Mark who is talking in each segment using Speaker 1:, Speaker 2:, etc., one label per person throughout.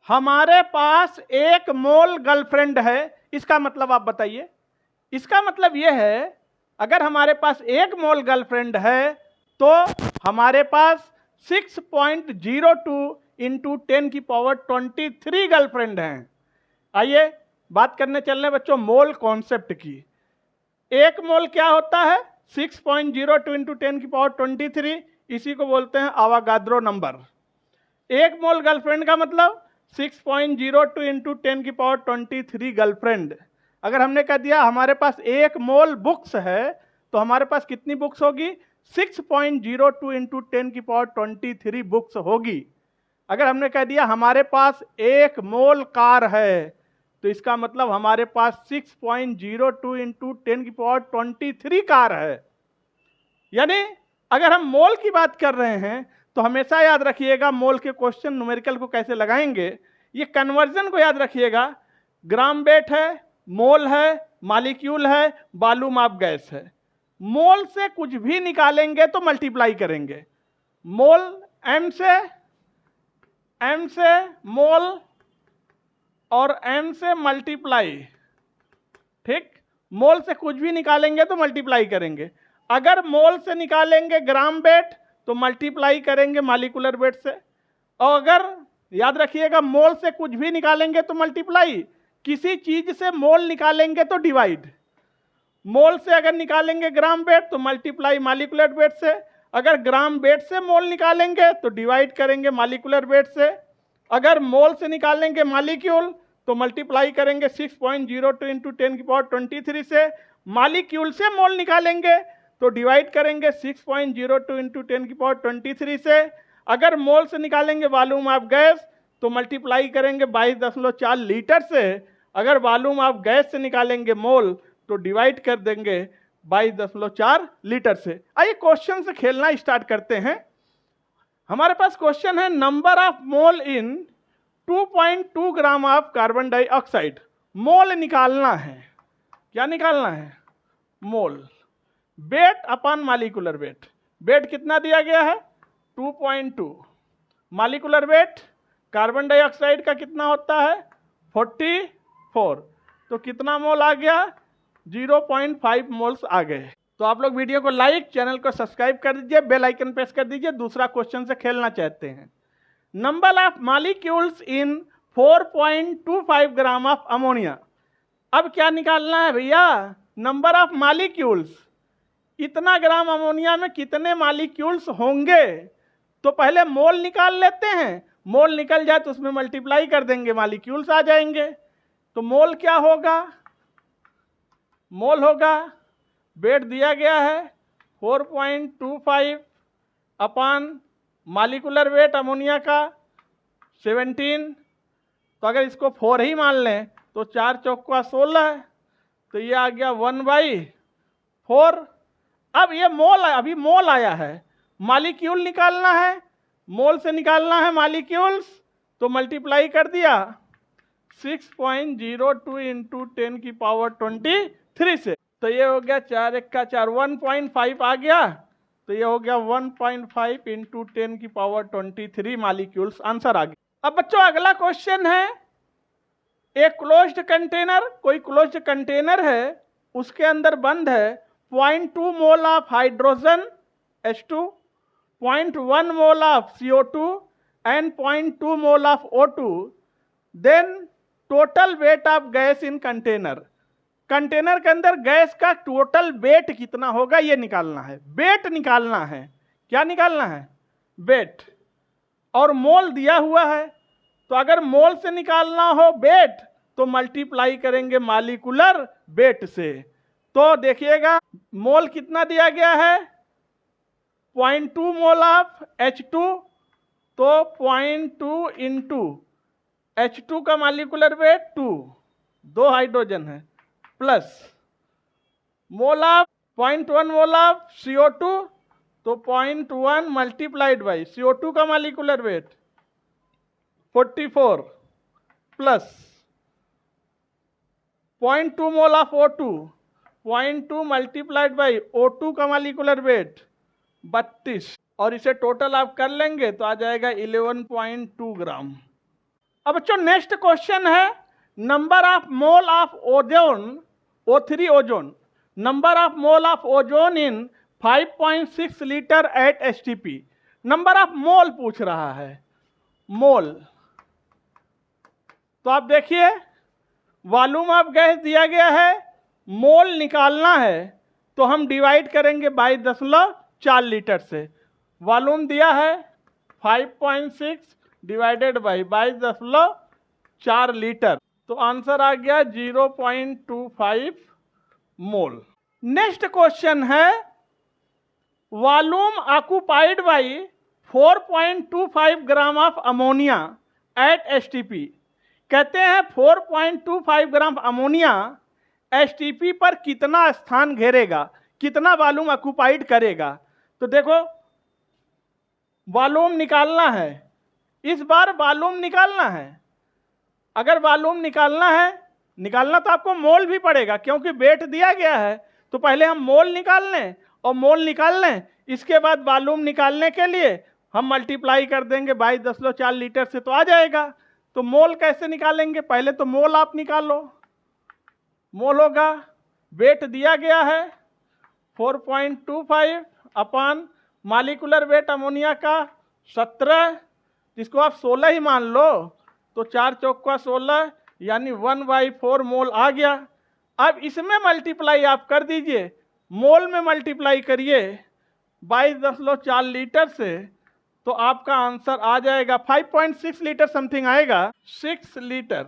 Speaker 1: हमारे पास 1 मोल गर्लफ्रेंड है, इसका मतलब आप बताइए। इसका मतलब यह है अगर हमारे पास 1 मोल गर्लफ्रेंड है तो हमारे पास 6.02 इंटू 10⁻23 गर्लफ्रेंड हैं। आइए बात करने चल रहे बच्चों मोल कॉन्सेप्ट की। 1 मोल क्या होता है? 6.02 इंटू 10⁻23, इसी को बोलते हैं आवागाद्रो नंबर। 1 मोल गर्लफ्रेंड का मतलब 6.02 इंटू 10⁻23 गर्लफ्रेंड। अगर हमने कह दिया हमारे पास 1 मोल बुक्स है तो हमारे पास कितनी बुक्स होगी? 6.02 इंटू 10⁻23 बुक्स होगी। अगर हमने कह दिया हमारे पास 1 मोल कार है तो इसका मतलब हमारे पास 6.02 इंटू 10⁻23 कार है। यानी अगर हम मोल की बात कर रहे हैं तो हमेशा याद रखिएगा मोल के क्वेश्चन न्यूमेरिकल को कैसे लगाएंगे, ये कन्वर्जन को याद रखिएगा। ग्राम वेट है, मोल है, मालिक्यूल है, बालू माप गैस है। मोल से कुछ भी निकालेंगे तो मल्टीप्लाई करेंगे। मोल एम से मोल और एम से मल्टीप्लाई, ठीक। मोल से कुछ भी निकालेंगे तो मल्टीप्लाई करेंगे। अगर मोल से निकालेंगे ग्राम वेट तो मल्टीप्लाई करेंगे मालिकुलर वेट से। और अगर याद रखिएगा मोल से कुछ भी निकालेंगे तो मल्टीप्लाई, किसी चीज से मोल निकालेंगे तो डिवाइड। मोल से अगर निकालेंगे ग्राम वेट तो मल्टीप्लाई मालिकुलर वेट से। अगर ग्राम वेट से मोल निकालेंगे तो डिवाइड करेंगे मालिकुलर वेट से। अगर मोल से निकालेंगे मालिक्यूल तो मल्टीप्लाई करेंगे 6.02 इंटू 10⁻23 से। मालिक्यूल से मोल निकालेंगे तो डिवाइड करेंगे 6.02 इंटू 10⁻23 से। अगर मोल से निकालेंगे वॉल्यूम ऑफ गैस तो मल्टीप्लाई करेंगे 22.4 लीटर से। अगर वॉल्यूम ऑफ गैस से निकालेंगे मोल तो डिवाइड कर देंगे 22.4 लीटर से। आइए क्वेश्चन से खेलना स्टार्ट करते हैं। हमारे पास क्वेश्चन है number of mole in 2.2 gram of carbon dioxide. Mole निकालना है। क्या निकालना है? Mole. Weight upon molecular weight. Weight कितना दिया गया है? 2.2। मालिकुलर वेट कार्बन डाइऑक्साइड का कितना होता है? 44। तो कितना मोल आ गया? 0.5 मोल्स आ गए। तो आप लोग वीडियो को लाइक, चैनल को सब्सक्राइब कर दीजिए, बेल आइकन प्रेस कर दीजिए। दूसरा क्वेश्चन से खेलना चाहते हैं। Number of molecules in 4.25 gram of ammonia. अब क्या निकालना है भैया? Number of molecules. इतना ग्राम अमोनिया में कितने मॉलिक्यूल्स होंगे? तो पहले मोल निकाल लेते हैं। मोल निकल जाए तो उसमें मल्टीप्लाई कर देंगे, मॉलिक्यूल्स आ जाएंगे। तो मोल क्या होगा? मोल होगा, वेट दिया गया है 4.25 अपॉन मालिकुलर वेट अमोनिया का 17। तो अगर इसको 4 ही मान लें तो 4 चौका 16, तो ये आ गया 1/4। अब ये मोल, अभी मोल आया है, मालिक्यूल निकालना है। मोल से निकालना है मालिक्यूल्स तो मल्टीप्लाई कर दिया 6.02 इंटू 10⁻23 से। तो ये हो गया 4 1 का 4, 1.5 आ गया। तो ये हो गया 1.5 इंटू 10⁻23 मॉलिक्यूल्स। आंसर आ गया। अब बच्चों अगला क्वेश्चन है, एक क्लोज्ड कंटेनर, कोई क्लोज्ड कंटेनर है, उसके अंदर बंद है 0.2 mole of hydrogen H2, 0.1 mole of CO2 and 0.2 mole of O2। Then total weight of gas in container. Container के अंदर गैस का टोटल वेट कितना होगा ये निकालना है। वेट निकालना है। क्या निकालना है? वेट। और मोल दिया हुआ है, तो अगर मोल से निकालना हो वेट तो मल्टीप्लाई करेंगे मालिकुलर वेट से। तो देखिएगा मोल कितना दिया गया है? 0.2 मोल ऑफ H2, तो 0.2 इंटू H2 का मालिकुलर वेट 2, 2 हाइड्रोजन है, plus mole of 0.1 mole of CO2, तो 0.1 मल्टीप्लाइड बाई CO2 का molecular weight 44, plus 0.2 mole of O2, 0.2 multiplied by O2 का मालिकुलर वेट 32, और इसे टोटल आप कर लेंगे तो आ जाएगा 11.2 ग्राम। अब बच्चों नेक्स्ट क्वेश्चन है number of mole of ozone O3 ozone, number of mole of ozone in 5.6 litre at STP। Number of मोल पूछ रहा है, मोल। तो आप देखिए वॉल्यूम ऑफ गैस दिया गया है, मोल निकालना है तो हम डिवाइड करेंगे 22.4 लीटर से। वॉल्यूम दिया है 5.6 डिवाइडेड बाई 22.4 लीटर, तो आंसर आ गया 0.25 मोल। नेक्स्ट क्वेश्चन है volume occupied by 4.25 gram of ammonia at STP। कहते हैं 4.25 ग्राम अमोनिया STP पर कितना स्थान घेरेगा, कितना वॉल्यूम ऑक्युपाइड करेगा। तो देखो वॉल्यूम निकालना है, इस बार वॉल्यूम निकालना है। अगर वॉल्यूम निकालना तो आपको मोल भी पड़ेगा, क्योंकि वेट दिया गया है। तो पहले हम मोल निकाल लें, और मोल निकाल लें, इसके बाद वॉल्यूम निकालने के लिए हम मल्टीप्लाई कर देंगे 22.4 लीटर से, तो आ जाएगा। तो मोल कैसे निकालेंगे, पहले तो मोल आप निकालो। मोल होगा, वेट दिया गया है 4.25 अपान मालिकुलर वेट अमोनिया का 17, जिसको आप 16 ही मान लो, तो 4 चौका 16 यानी 1/4 मोल आ गया। अब इसमें मल्टीप्लाई आप कर दीजिए, मोल में मल्टीप्लाई करिए 22.4 लीटर से, तो आपका आंसर आ जाएगा 5.6 लीटर समथिंग आएगा, 6 लीटर।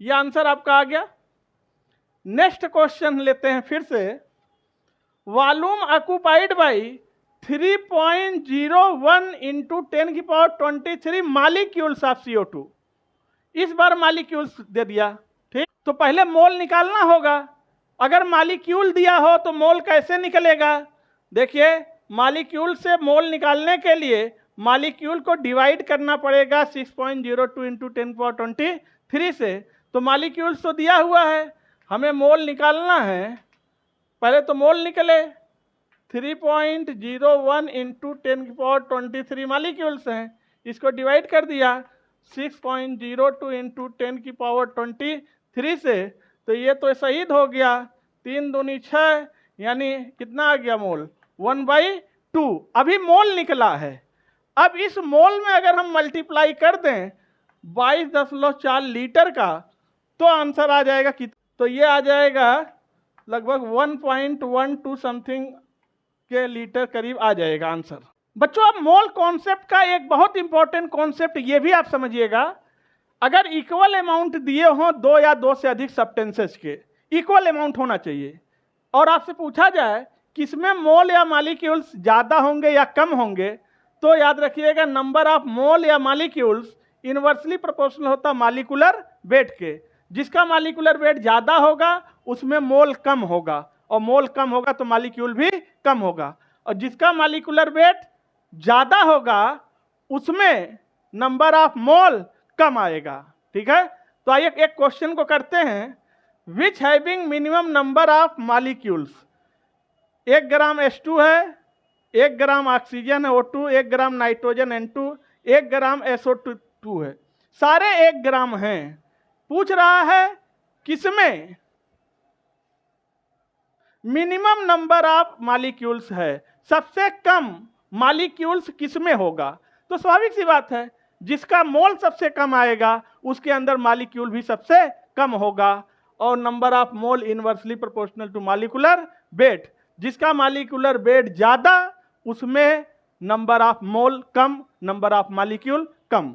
Speaker 1: यह आंसर आपका आ गया। नेक्स्ट क्वेश्चन लेते हैं फिर से, volume occupied by 3.01 into 10⁻23 molecules of CO2। इस बार मालिक्यूल्स दे दिया, ठीक। तो पहले मोल निकालना होगा। अगर मालिक्यूल दिया हो तो मोल कैसे निकलेगा, देखिए मालिक्यूल से मोल निकालने के लिए मालिक्यूल को डिवाइड करना पड़ेगा 6.02 इंटू 10⁻23 से। तो मालिक्यूल्स तो दिया हुआ है, हमें मोल निकालना है। पहले तो मोल निकले, 3.01 इंटू 10⁻23 मालिक्यूल्स हैं, इसको डिवाइड कर दिया 6.02 इंटू 10⁻23 से, तो ये तो शहीद हो गया, 3 दूनी 6, यानी कितना आ गया मोल, 1/2। अभी मोल निकला है। अब इस मोल में अगर हम मल्टीप्लाई कर दें 22.4 लीटर का, तो आंसर आ जाएगा कि, तो ये आ जाएगा लगभग 1.12 समथिंग के लीटर करीब आ जाएगा आंसर। बच्चों अब मोल कॉन्सेप्ट का एक बहुत इंपॉर्टेंट कॉन्सेप्ट ये भी आप समझिएगा, अगर इक्वल अमाउंट दिए हों 2 या 2 से अधिक सब्सटेंसेस के, इक्वल अमाउंट होना चाहिए, और आपसे पूछा जाए किसमें मोल या मालिक्यूल्स ज़्यादा होंगे या कम होंगे, तो याद रखिएगा नंबर ऑफ मोल या मालिक्यूल्स इनवर्सली प्रोपोर्शनल होता मालिकुलर वेट के। जिसका मालिकुलर वेट ज़्यादा होगा उसमें मोल कम होगा, और मोल कम होगा तो मालिक्यूल भी कम होगा, और जिसका मालिकुलर वेट ज़्यादा होगा उसमें नंबर ऑफ मोल कम आएगा, ठीक है। तो आइए एक क्वेश्चन को करते हैं, which having minimum number of molecules. 1 gram H2 है, 1 ग्राम ऑक्सीजन है O2, 1 ग्राम नाइट्रोजन N2, 1 ग्राम SO2 है, सारे 1 ग्राम हैं। पूछ रहा है किसमें मिनिमम नंबर ऑफ मालिक्यूल्स है, सबसे कम मालिक्यूल्स किसमें होगा। तो स्वाभाविक सी बात है, जिसका मोल सबसे कम आएगा उसके अंदर मालिक्यूल भी सबसे कम होगा, और number of mole inversely proportional to molecular weight. जिसका मालिकुलर वेट ज़्यादा उसमें नंबर ऑफ मोल कम, नंबर ऑफ मालिक्यूल कम।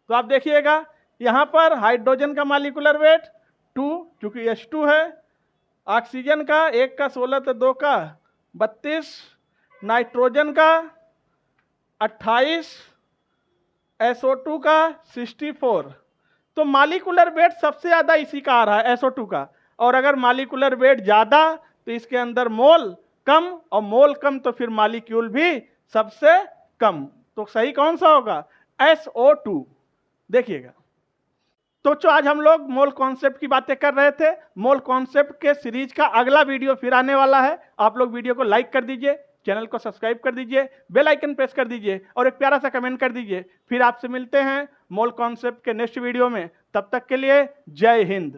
Speaker 1: तो आप देखिएगा यहाँ पर हाइड्रोजन का मालिकुलर वेट 2, चूँकि H2 है, ऑक्सीजन का 1 का 16 तो 2 का 32, नाइट्रोजन का 28, SO2 का 64। तो मालिकुलर वेट सबसे ज़्यादा इसी का आ रहा है, SO2 का। और अगर मालिकुलर वेट ज़्यादा तो इसके अंदर मोल कम, और मोल कम तो फिर मालिक्यूल भी सबसे कम। तो सही कौन सा होगा, SO2। देखिएगा तो आज हम लोग मोल कॉन्सेप्ट की बातें कर रहे थे। मोल कॉन्सेप्ट के सीरीज का अगला वीडियो फिर आने वाला है। आप लोग वीडियो को लाइक कर दीजिए, चैनल को सब्सक्राइब कर दीजिए, बेल आइकन प्रेस कर दीजिए, और एक प्यारा सा कमेंट कर दीजिए। फिर आपसे मिलते हैं मोल कॉन्सेप्ट के नेक्स्ट वीडियो में। तब तक के लिए जय हिंद।